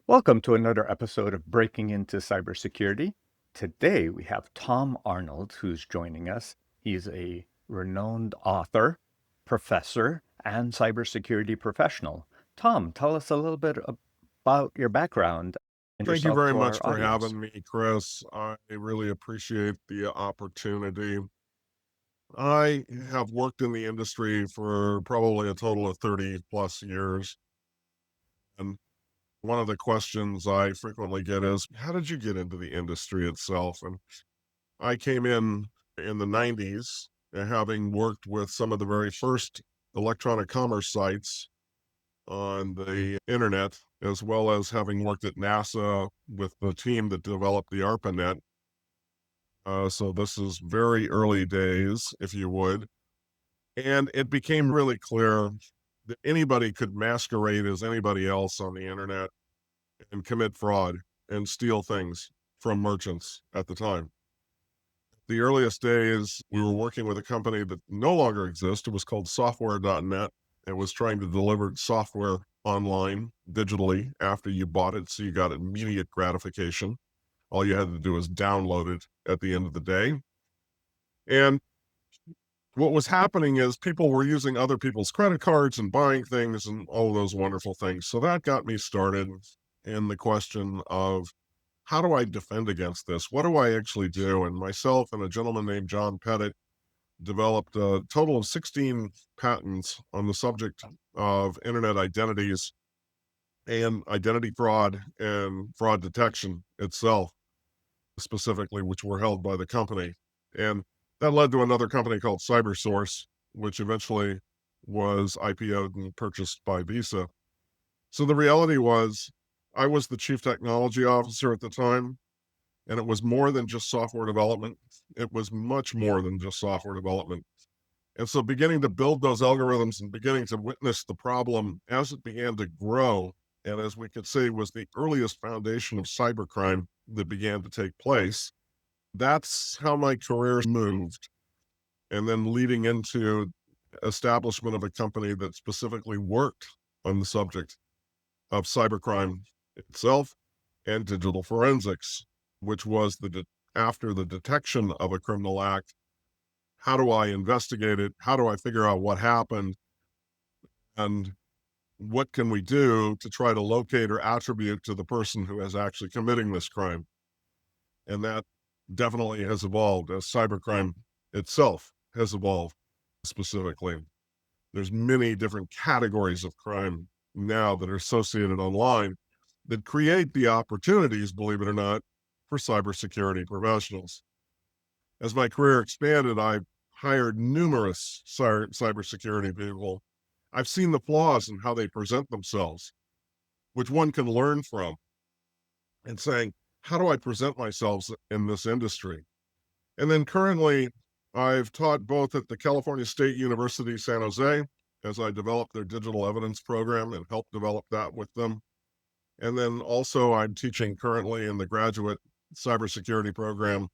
Welcome to another episode of Breaking into Cybersecurity. Today we have Tom Arnold who's joining us. He's a renowned author, professor, and cybersecurity professional. Tom, tell us a little bit about your background and Thank you yourself very to our much for audience. having me, Chris. I really appreciate the opportunity. I have worked in the industry for probably a total of 30 plus years. And one of the questions I frequently get is, how did you get into the industry itself? And I came in the 90s, having worked with some of the very first electronic commerce sites on the internet, as well as having worked at NASA with the team that developed the ARPANET. So this is very early days, if you would. And it became really clear that anybody could masquerade as anybody else on the internet and commit fraud and steal things from merchants at the time. The earliest days, we were working with a company that no longer exists. It was called software.net. It was trying to deliver software online digitally after you bought it. So you got immediate gratification. All you had to do was download it at the end of the day. And what was happening is people were using other people's credit cards and buying things and all those wonderful things. So that got me started in the question of how do I defend against this? What do I actually do? And myself and a gentleman named John Pettit developed a total of 16 patents on the subject of internet identities and identity fraud and fraud detection itself, specifically, which were held by the company. And that led to another company called CyberSource, which eventually was IPO'd and purchased by Visa. So the reality was, I was the chief technology officer at the time, and it was more than just software development. It was much more than just software development. And so beginning to build those algorithms and beginning to witness the problem as it began to grow, and as we could see, was the earliest foundation of cybercrime that began to take place. That's how my career moved. And then leading into establishment of a company that specifically worked on the subject of cybercrime itself and digital forensics, which was after the detection of a criminal act, how do I investigate it? How do I figure out what happened? And what can we do to try to locate or attribute to the person who is actually committing this crime? And that definitely has evolved as cybercrime itself has evolved specifically. There's many different categories of crime now that are associated online that create the opportunities, believe it or not, for cybersecurity professionals. As my career expanded, I hired numerous cybersecurity people. I've seen the flaws in how they present themselves, which one can learn from, and saying, how do I present myself in this industry? And then currently, I've taught both at the California State University, San Jose, as I developed their digital evidence program and helped develop that with them. And then also, I'm teaching currently in the graduate cybersecurity program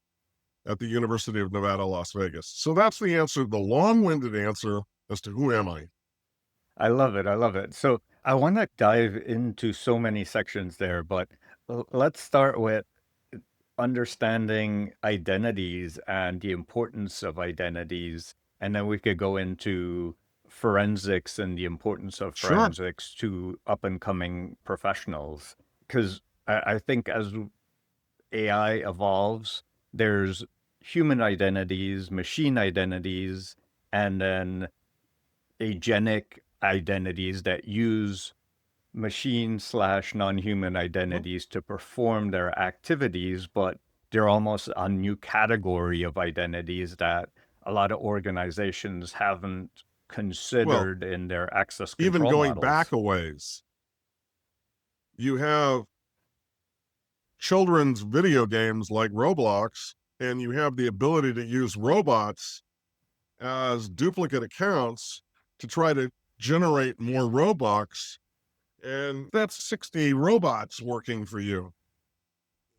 at the University of Nevada, Las Vegas. So that's the answer, the long winded answer as to who am I? I love it. I love it. So I want to dive into so many sections there, but let's start with understanding identities and the importance of identities. And then we could go into forensics and the importance of Sure. forensics to up and coming professionals. Because I think as AI evolves, there's human identities, machine identities, and then agenic identities that use machine slash non-human Mhm. identities to perform their activities, but they're almost a new category of identities that a lot of organizations haven't Well, considered in their access even control going back models. a ways, you have children's video games like Roblox, and you have the ability to use robots as duplicate accounts to try to generate more Robux. And that's 60 robots working for you,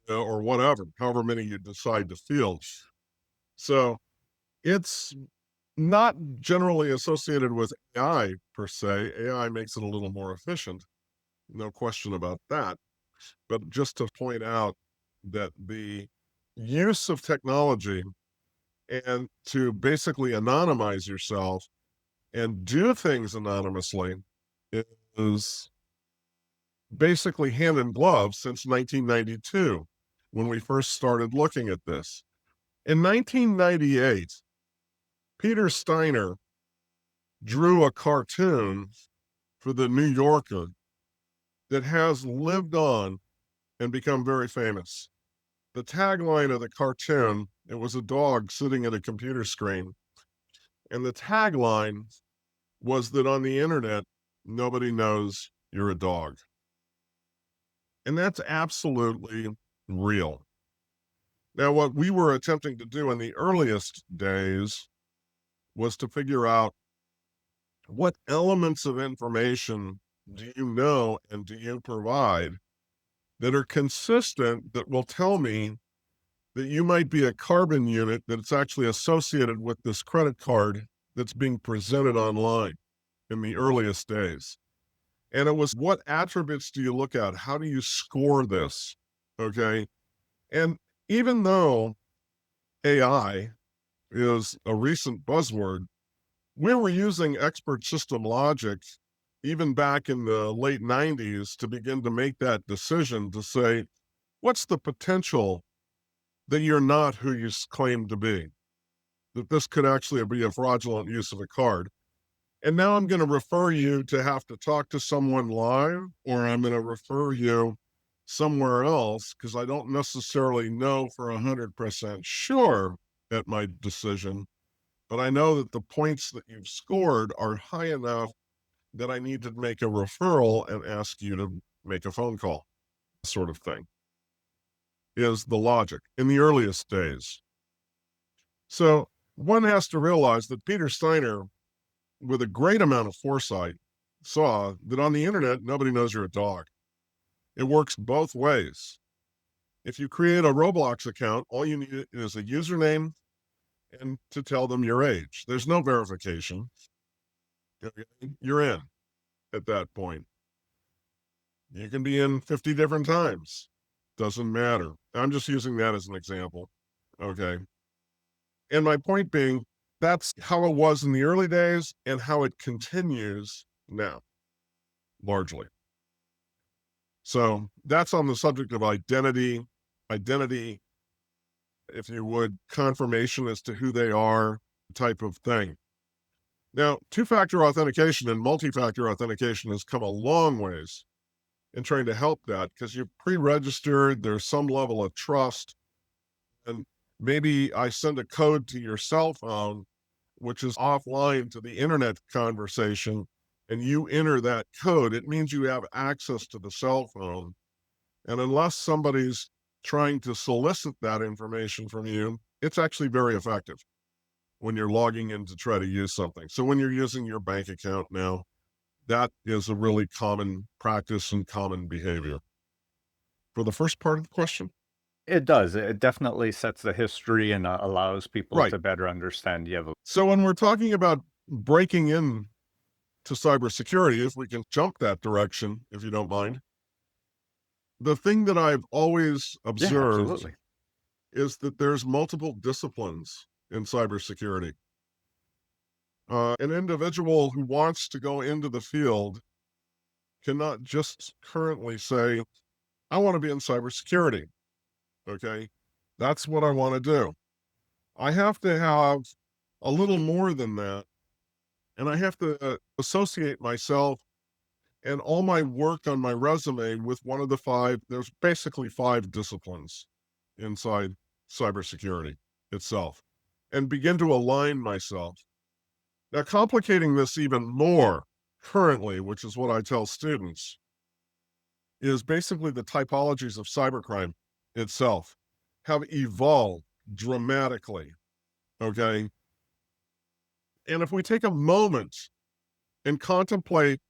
or whatever, however many you decide to field. So it's not generally associated with AI per se. AI makes it a little more efficient, no question about that. but just to point out that the use of technology and to basically anonymize yourself and do things anonymously is basically hand in glove since 1992 when we first started looking at this. In 1998, Peter Steiner drew a cartoon for the New Yorker that has lived on and become very famous. The tagline of the cartoon, it was a dog sitting at a computer screen, and the tagline was that on the internet, nobody knows you're a dog. And that's absolutely real. Now, what we were attempting to do in the earliest days was to figure out what elements of information do you know and do you provide that are consistent that will tell me that you might be a carbon unit that's actually associated with this credit card that's being presented online in the earliest days. And it was, what attributes do you look at? How do you score this? Okay. And even though AI is a recent buzzword, we were using expert system logic even back in the late 90s to begin to make that decision to say, what's the potential that you're not who you claim to be? That this could actually be a fraudulent use of a card. And now I'm going to refer you to have to talk to someone live, or I'm going to refer you somewhere else because I don't necessarily know for 100% sure at my decision, but I know that the points that you've scored are high enough that I need to make a referral and ask you to make a phone call, sort of thing, is the logic in the earliest days. So one has to realize that Peter Steiner, with a great amount of foresight, saw that on the internet, nobody knows you're a dog. It works both ways. If you create a Roblox account, all you need is a username and to tell them your age. There's no verification. You're in at that point. You can be in 50 different times. Doesn't matter. I'm just using that as an example. Okay. And my point being, that's how it was in the early days and how it continues now, largely. So that's on the subject of identity, if you would, confirmation as to who they are, type of thing. Now, two-factor authentication and multi-factor authentication has come a long ways in trying to help that because you're pre-registered, there's some level of trust, and maybe I send a code to your cell phone, which is offline to the internet conversation, and you enter that code, it means you have access to the cell phone. And unless somebody's trying to solicit that information from you, it's actually very effective when you're logging in to try to use something. So when you're using your bank account now, that is a really common practice and common behavior. For the first part of the question? It does. It definitely sets the history and allows people Right. to better understand the evolution. So when we're talking about breaking in to cybersecurity, if we can jump that direction, if you don't mind, the thing that I've always Yeah, observed absolutely. is that there's multiple disciplines in cybersecurity. An individual who wants to go into the field cannot just currently say, I want to be in cybersecurity. Okay. That's what I want to do. I have to have a little more than that. And I have to associate myself and all my work on my resume with one of the five, there's basically five disciplines inside cybersecurity itself, and begin to align myself. Now, complicating this even more currently, which is what I tell students, is basically the typologies of cybercrime itself have evolved dramatically. Okay. And if we take a moment and contemplate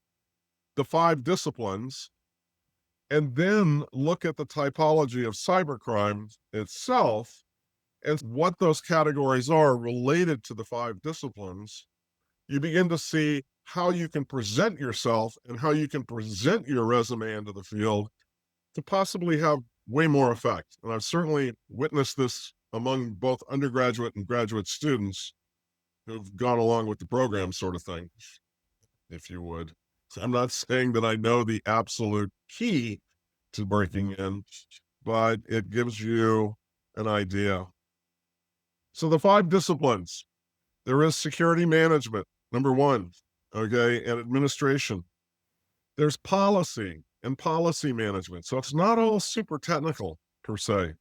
the five disciplines and then look at the typology of cybercrime itself and what those categories are related to the five disciplines, you begin to see how you can present yourself and how you can present your resume into the field to possibly have way more effect. And I've certainly witnessed this among both undergraduate and graduate students who've gone along with the program, sort of thing, if you would. So I'm not saying that I know the absolute key to breaking in, but it gives you an idea. So the 5 disciplines, there is security management, number one, okay, and administration. There's policy and policy management. So it's not all super technical per se.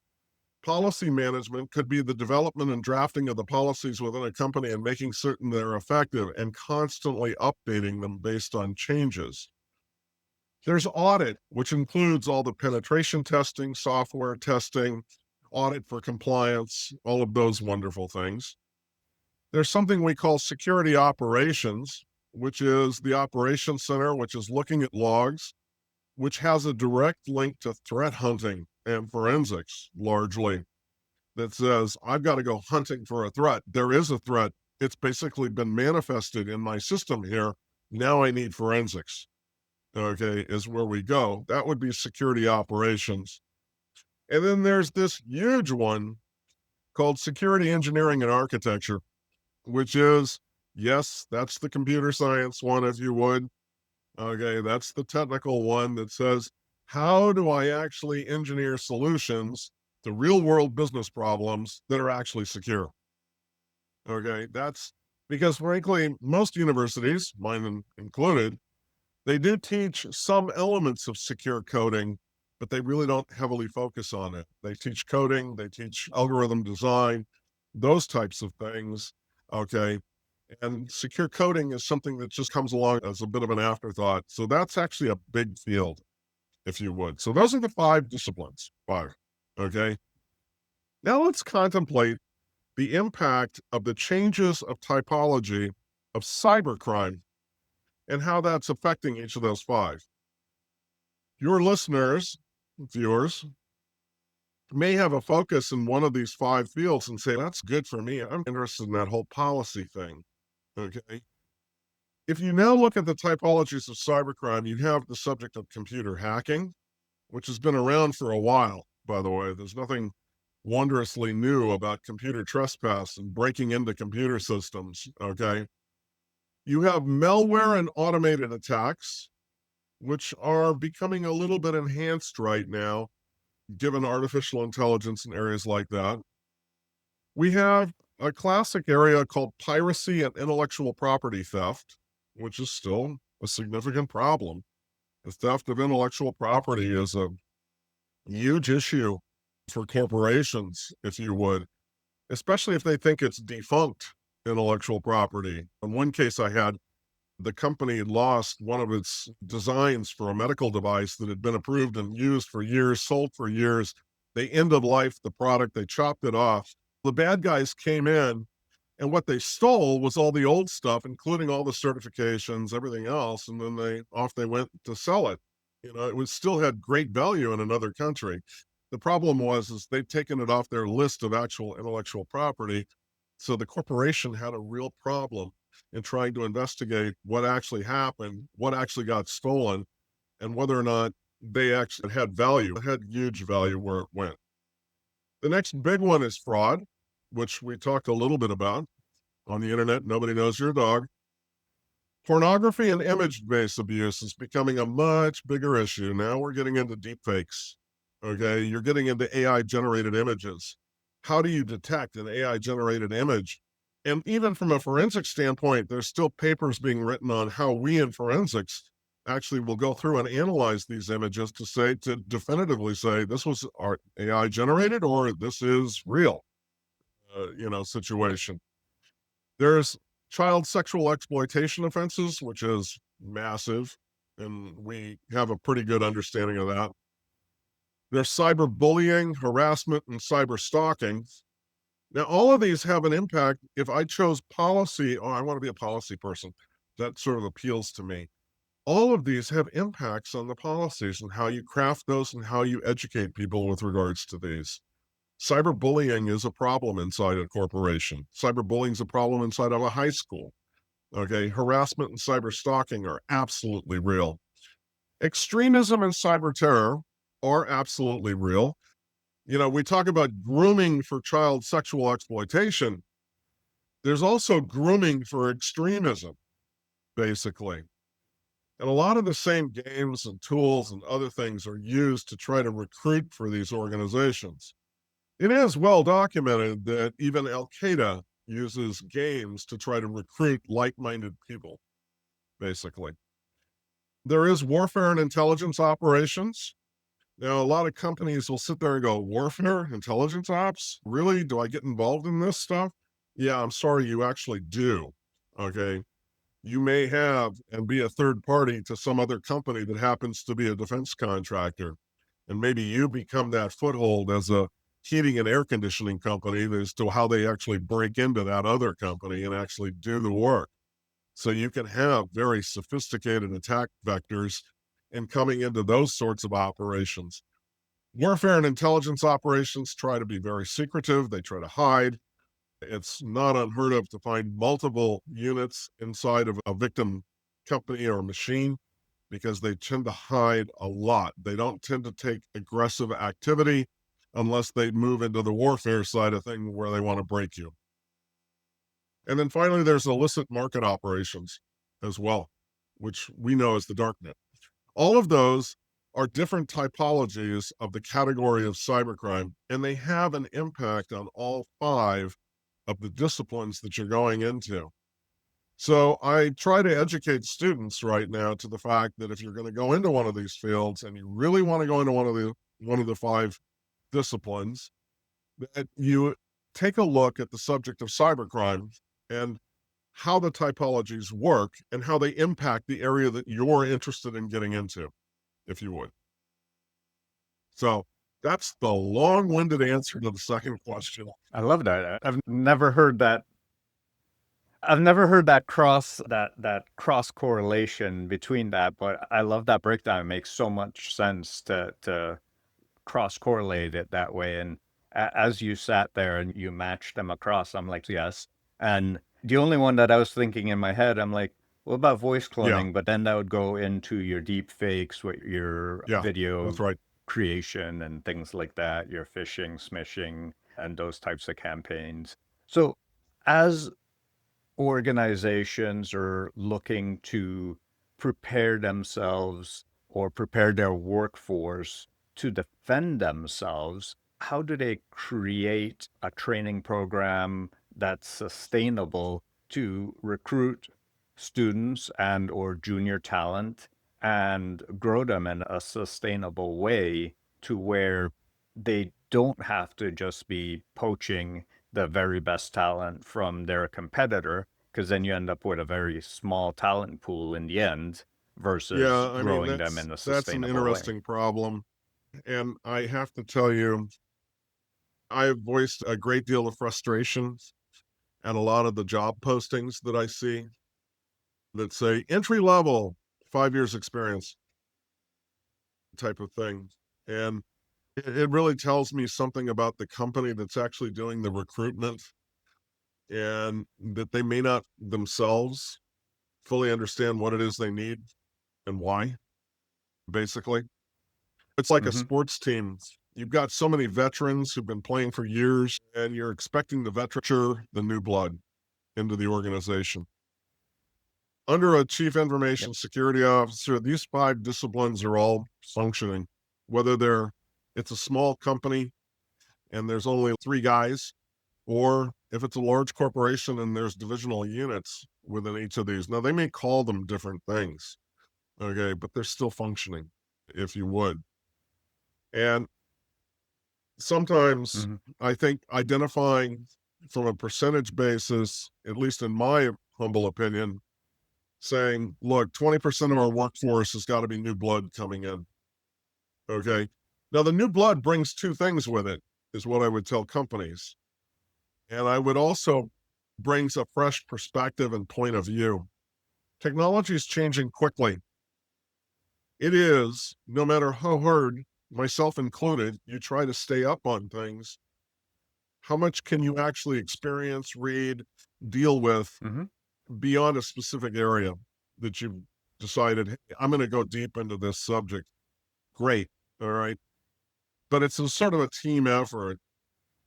Policy management could be the development and drafting of the policies within a company and making certain they're effective and constantly updating them based on changes. There's audit, which includes all the penetration testing, software testing, audit for compliance, all of those wonderful things. There's something we call security operations, which is the operations center, which is looking at logs, which has a direct link to threat hunting and forensics largely. That says, I've got to go hunting for a threat. There is a threat. It's basically been manifested in my system here. Now I need forensics. Okay, is where we go. That would be security operations. And then there's this huge one called security engineering and architecture, which is, yes, that's the computer science one, if you would. Okay, that's the technical one that says, how do I actually engineer solutions to real world business problems that are actually secure? Okay, that's because frankly, most universities, mine included, they do teach some elements of secure coding, but they really don't heavily focus on it. They teach coding, they teach algorithm design, those types of things. Okay. And secure coding is something that just comes along as a bit of an afterthought. So that's actually a big field, if you would. So those are the 5 disciplines. 5. Okay. Now let's contemplate the impact of the changes of typology of cybercrime and how that's affecting each of those 5. Your listeners, viewers, may have a focus in one of these 5 fields and say, that's good for me. I'm interested in that whole policy thing. Okay. If you now look at the typologies of cybercrime, you have the subject of computer hacking, which has been around for a while, by the way. There's nothing wondrously new about computer trespass and breaking into computer systems. Okay. You have malware and automated attacks, which are becoming a little bit enhanced right now, given artificial intelligence and areas like that. We have a classic area called piracy and intellectual property theft, which is still a significant problem. The theft of intellectual property is a huge issue for corporations, if you would, especially if they think it's defunct intellectual property. In one case I had, the company lost one of its designs for a medical device that had been approved and used for years, sold for years. They end of life the product, they chopped it off. The bad guys came in, and what they stole was all the old stuff, including all the certifications, everything else, and then they went to sell it. You know, it was still had great value in another country. The problem was is they'd taken it off their list of actual intellectual property, so the corporation had a real problem in trying to investigate what actually happened, what actually got stolen, and whether or not they actually had value. It had huge value where it went. The next big one is fraud, which we talked a little bit about on the internet. Nobody knows your dog. Pornography and image-based abuse is becoming a much bigger issue. Now we're getting into deepfakes. Okay, you're getting into AI-generated images. How do you detect an AI-generated image? And even from a forensic standpoint, there's still papers being written on how we in forensics actually will go through and analyze these images to definitively say this was AI generated or this is real, situation. There's child sexual exploitation offenses, which is massive, and we have a pretty good understanding of that. There's cyberbullying, harassment, and cyber stalking. Now, all of these have an impact. If I chose policy, oh, I want to be a policy person, that sort of appeals to me. All of these have impacts on the policies and how you craft those and how you educate people with regards to these. Cyberbullying is a problem inside a corporation. Cyberbullying is a problem inside of a high school. Okay, harassment and cyber stalking are absolutely real. Extremism and cyber terror, are absolutely real. We talk about grooming for child sexual exploitation. There's also grooming for extremism, basically. And a lot of the same games and tools and other things are used to try to recruit for these organizations. It is well documented that even Al Qaeda uses games to try to recruit like minded people, basically. There is warfare and intelligence operations. Now, a lot of companies will sit there and go, warfare, intelligence ops? Really? Do I get involved in this stuff? Yeah, I'm sorry, you actually do. Okay. You may have and be a third party to some other company that happens to be a defense contractor. And maybe you become that foothold as a heating and air conditioning company as to how they actually break into that other company and actually do the work. So you can have very sophisticated attack vectors and coming into those sorts of operations. Warfare and intelligence operations try to be very secretive, they try to hide. It's not unheard of to find multiple units inside of a victim company or machine because they tend to hide a lot. They don't tend to take aggressive activity unless they move into the warfare side of things where they want to break you. And then finally, there's illicit market operations as well, which we know as the darknet. All of those are different typologies of the category of cybercrime, and they have an impact on all five of the disciplines that you're going into. So I try to educate students right now to the fact that if you're going to go into one of these fields and you really want to go into one of the five disciplines, that you take a look at the subject of cybercrime and how the typologies work and how they impact the area that you're interested in getting into, if you would. So that's the long-winded answer to the second question. I love that. I've never heard that. I've never heard that cross correlation between that, but I love that breakdown. It makes so much sense to cross correlate it that way. And as you sat there and you matched them across, I'm like, yes. And the only one that I was thinking in my head, I'm like, what about voice Yeah, cloning? But then that would go into your deep fakes with your yeah, that's video right. creation and things like that, your phishing, smishing, and those types of campaigns. So as organizations are looking to prepare themselves or prepare their workforce to defend themselves, how do they create a training program that's sustainable to recruit students and or junior talent and grow them in a sustainable way to where they don't have to just be poaching the very best talent from their competitor, because then you end up with a very small talent pool in the end versus Yeah, I mean growing them that's in a that's an sustainable way. interesting problem, and I have to tell you, I have voiced a great deal of frustration at a lot of the job postings that I see that say entry level, 5 years experience type of thing, and it really tells me something about the company that's actually doing the recruitment and that they may not themselves fully understand what it is they need and why, basically. It's like a Hmm. sports team. You've got so many veterans who've been playing for years, and you're expecting the new blood into the organization. Under a chief Yep. information security officer, these five disciplines are all functioning, whether it's a small company and there's only three guys, or if it's a large corporation and there's divisional units within each of these. Now, they may call them different things, okay, but they're still functioning, if you would. And sometimes Hmm. I think identifying from a percentage basis, at least in my humble opinion, saying, look, 20% of our workforce has got to be new blood coming in. Okay. Now, the new blood brings two things with it, is what I would tell companies. And I would also brings a fresh perspective and point of view. Technology is changing quickly. It is, no matter how hard, myself included, you try to stay up on things, how much can you actually experience, read, deal with Hmm. beyond a specific area that you've decided, hey, I'm going to go deep into this subject? Great. All right. but it's a sort of a team effort.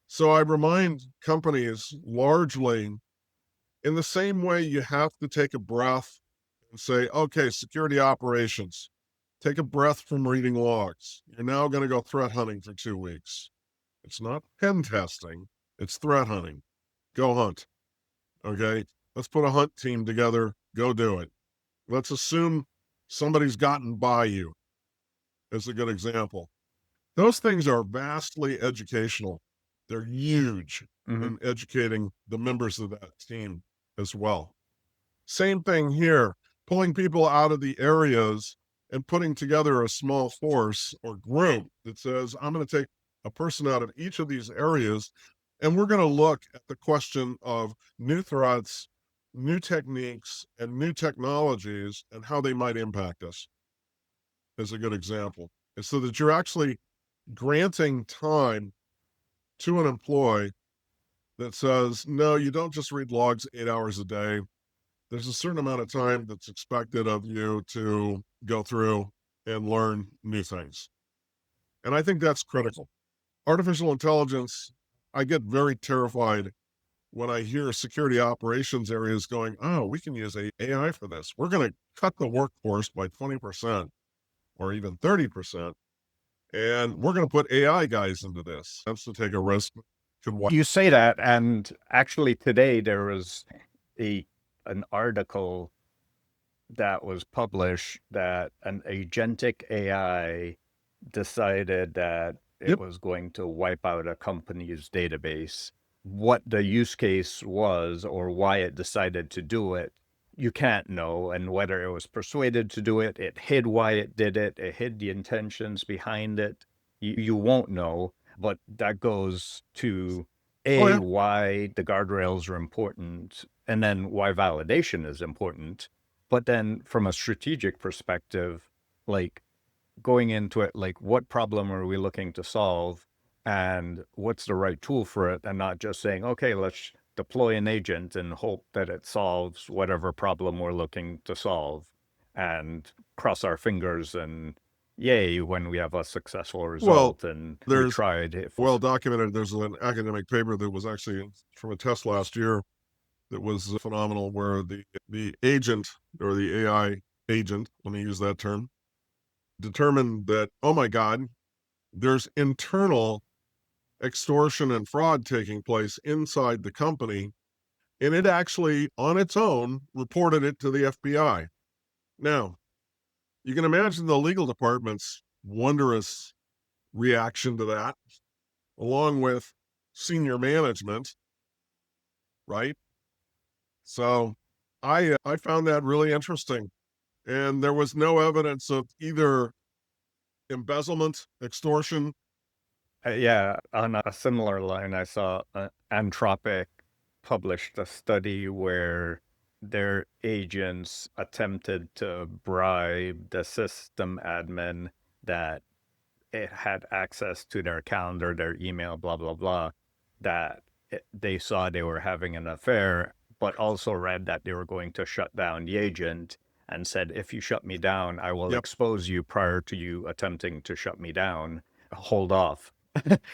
So I remind companies largely in the same way you have to take a breath and say, okay, security operations, take a breath from reading logs. You're now going to go threat hunting for 2 weeks. It's not pen testing, it's threat hunting. Go hunt. Okay. Let's put a hunt team together. Go do it. Let's assume somebody's gotten by you, as a good example. Those things are vastly educational. They're huge Hmm. in educating the members of that team as well. Same thing here, pulling people out of the areas and putting together a small force or group that says, I'm going to take a person out of each of these areas and we're going to look at the question of new threats, new techniques, and new technologies and how they might impact us, as a good example. And so that you're actually granting time to an employee that says, no, you don't just read logs 8 hours a day. There's a certain amount of time that's expected of you to go through and learn new things. And I think that's critical. Artificial intelligence, I get very terrified when I hear security operations areas going, oh, we can use AI for this. We're going to cut the workforce by 20% or even 30%. And we're going to put AI guys into this. That's to take a risk. You say that, and actually today there was a an article that was published that an agentic AI decided that it Yep. was going to wipe out a company's database. What the use case was or why it decided to do it, you can't know. And whether it was persuaded to do it, it hid why it did it, it hid the intentions behind it. You won't know. But that goes to Oh, yeah. why the guardrails are important, and then why validation is important. But then from a strategic perspective, like going into it, like what problem are we looking to solve and what's the right tool for it, and not just saying, okay, let's deploy an agent and hope that it solves whatever problem we're looking to solve and cross our fingers and yay when we have a successful Well, result and we there's tried it. well documented. There's an academic paper that was actually from a test last year that was phenomenal, where the agent or the AI agent, let me use that term, determined that, oh my God, there's internal extortion and fraud taking place inside the company. And it actually, on its own, reported it to the FBI. Now, you can imagine the legal department's wondrous reaction to that, along with senior management, right? So I found that really interesting. And there was no evidence of either embezzlement, extortion. Yeah, on a similar line, I saw Anthropic published a study where their agents attempted to bribe the system admin that it had access to their calendar, their email, blah, blah, blah, that they saw they were having an affair, but also read that they were going to shut down the agent and said, if you shut me down, I will Yep. expose you prior to you attempting to shut me down. Hold off.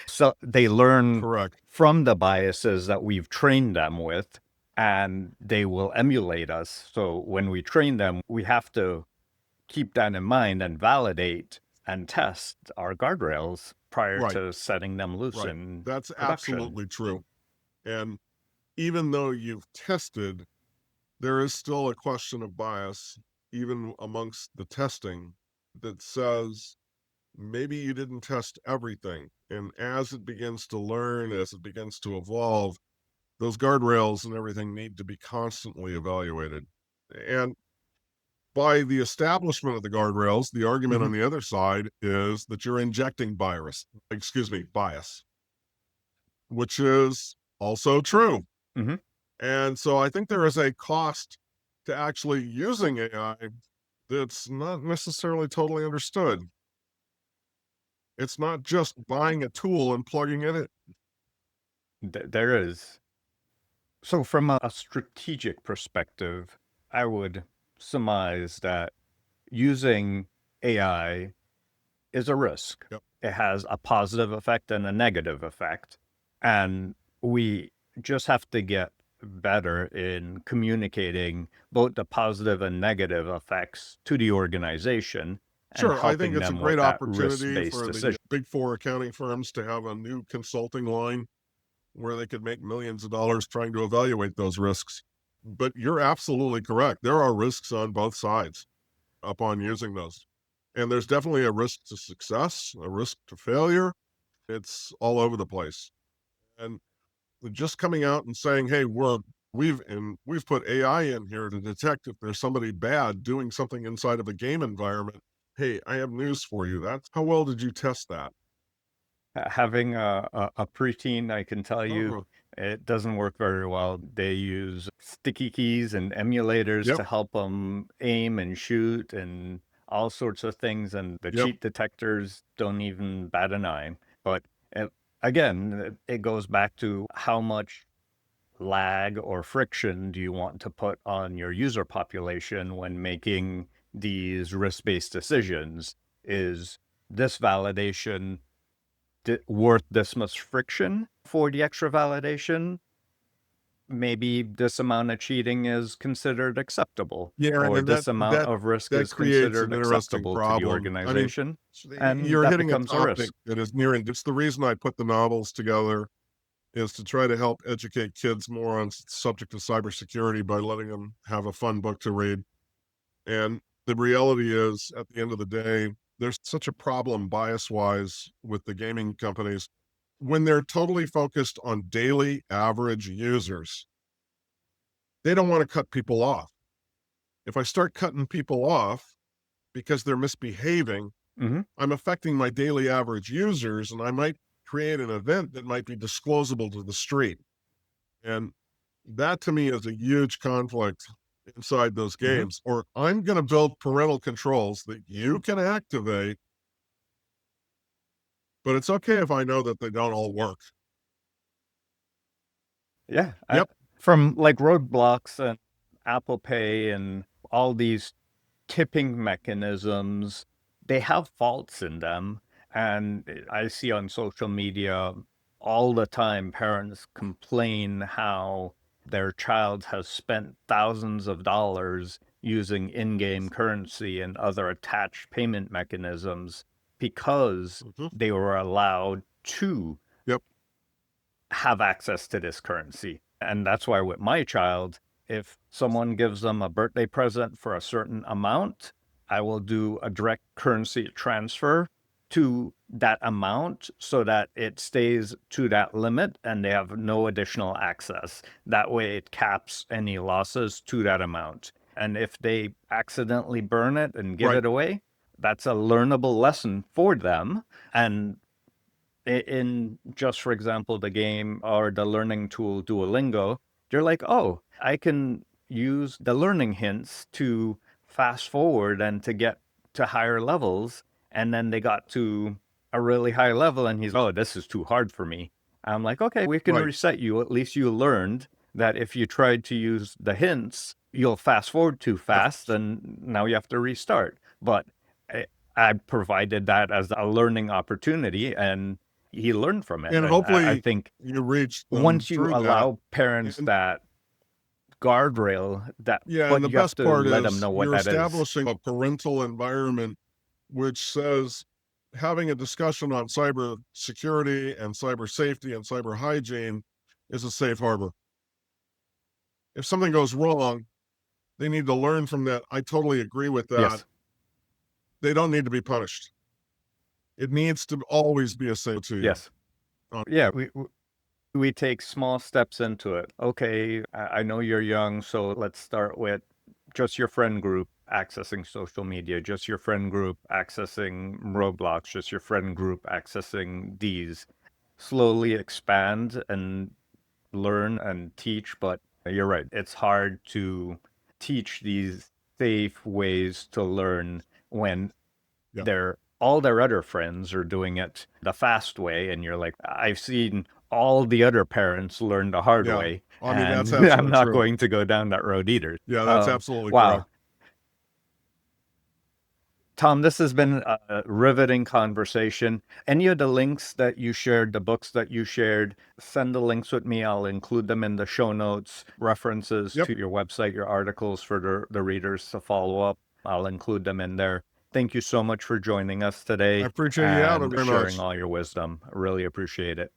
So they learn Correct. from the biases that we've trained them with, and they will emulate us. So when we train them, we have to keep that in mind and validate and test our guardrails prior Right. to setting them loose Right. in That's production. absolutely true. And even though you've tested, there is still a question of bias, even amongst the testing, that says maybe you didn't test everything. And as it begins to learn, as it begins to evolve, those guardrails and everything need to be constantly evaluated. And by the establishment of the guardrails, the argument Mhm. on the other side is that you're injecting bias, which is also true. Mhm. And so I think there is a cost to actually using AI that's not necessarily totally understood. It's not just buying a tool and plugging it in. There is. So, from a strategic perspective, I would surmise that using AI is a risk. Yep. it has a positive effect and a negative effect. And we just have to get better in communicating both the positive and negative effects to the organization and Sure, I think helping it's a them with great that opportunity risk-based for the decision. Big Four accounting firms to have a new consulting line where they could make millions of dollars trying to evaluate those risks. But you're absolutely correct. There are risks on both sides upon using those. And there's definitely a risk to success, a risk to failure. It's all over the place. And just coming out and saying, "Hey, we've put AI in here to detect if there's somebody bad doing something inside of a game environment." Hey, I have news for you. That's how well did you test that? Having a preteen, I can tell you, Uh-uh. it doesn't work very well. They use sticky keys and emulators Yep. to help them aim and shoot and all sorts of things, and the Yep. cheat detectors don't even bat an eye. But it, again, it goes back to how much lag or friction do you want to put on your user population when making these risk-based decisions? Is this validation worth this much friction for the extra validation? Maybe this amount of cheating is considered acceptable, Yeah, or and that this amount that of risk that is creates an considered interesting acceptable to the problem. I mean, organization, and you're that hitting a becomes a topic risk. that is near and it's the reason I put the novels together is to try to help educate kids more on subject of cybersecurity by letting them have a fun book to read. And the reality is, at the end of the day, there's such a problem bias wise with the gaming companies when they're totally focused on daily average users. They don't want to cut people off. If I start cutting people off because they're misbehaving, Hmm. I'm affecting my daily average users and I might create an event that might be disclosable to the street. And that to me is a huge conflict inside those Hmm. games. Or I'm going to build parental controls that you can activate, but it's okay if I know that they don't all work. Yeah, Yep. from like roadblocks and Apple Pay and all these tipping mechanisms, they have faults in them. And I see on social media all the time parents complain how their child has spent thousands of dollars using in-game currency and other attached payment mechanisms because Mhm. they were allowed to Yep. have access to this currency. And that's why with my child, if someone gives them a birthday present for a certain amount, I will do a direct currency transfer to that amount so that it stays to that limit and they have no additional access. That way it caps any losses to that amount. And if they accidentally burn it and give Right. it away, that's a learnable lesson for them. And in just for example the game or the learning tool Duolingo, they're like, oh, I can use the learning hints to fast forward and to get to higher levels. And then they got to a really high level and he's, oh, this is too hard for me. I'm like, okay, we can Right. reset you. At least you learned that if you tried to use the hints, you'll fast forward too Yep. fast and now you have to restart. But I provided that as a learning opportunity and he learned from it. And And I hopefully think you reach them once you through that. allow parents And that guardrail, that, yeah, and but the you have best to part let them is know what you're that is. establishing a parental environment which says having a discussion on cyber security and cyber safety and cyber hygiene is a safe harbor. If something goes wrong, they need to learn from that. I totally agree with that. Yes. They don't need to be punished. It needs to always be a safe to you. Yes. Yeah. We take small steps into it. Okay, I know you're young, so let's start with just your friend group accessing social media, just your friend group accessing Roblox, just your friend group accessing these. Slowly expand and learn and teach, but you're right. It's hard to teach these safe ways to learn when Yeah. all their other friends are doing it the fast way, and you're like, I've seen all the other parents learn the hard Yeah. way, I mean, that's and I'm absolutely not true. going to go down that road either. Yeah, that's absolutely correct. Wow. Tom, this has been a riveting conversation. Any of the links that you shared, the books that you shared, send the links with me. I'll include them in the show notes, references Yep. to your website, your articles for the readers to follow up. I'll include them in there. Thank you so much for joining us I today appreciate you having and me very sharing much. all your wisdom. I really appreciate it.